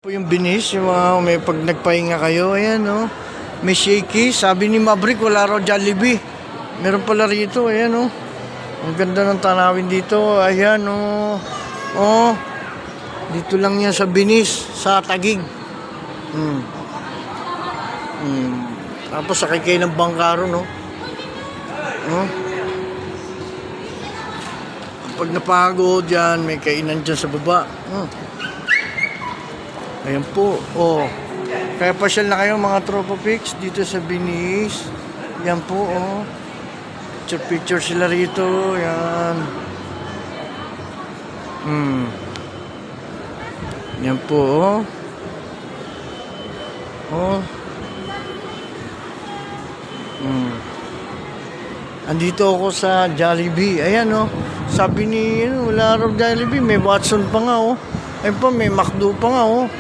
Po yung binis, yung mga may pag nagpahinga kayo, ayan oh. May shaky, sabi ni Maverick wala raw Jollibee. Meron pala rito, ayan oh. Ang ganda ng tanawin dito, ayan oh. Oh, dito lang yan sa binis, sa Taguig. Tapos sakay kayo ng bangkaro, no? Oh. Pag napagod yan, may kainan dyan sa baba. Oh. Ayan po, oh. Kaya pasyal na kayo mga tropa pics dito sa Binis. Yan po, oh. Picture sila rito, yan. Yan po, oh. Oh. Andito ako sa Jollibee. Ayan, oh. Sabi ni, wala raw Jollibee. May Watson pa nga, oh. Ayun pa, may McDo pa nga, oh.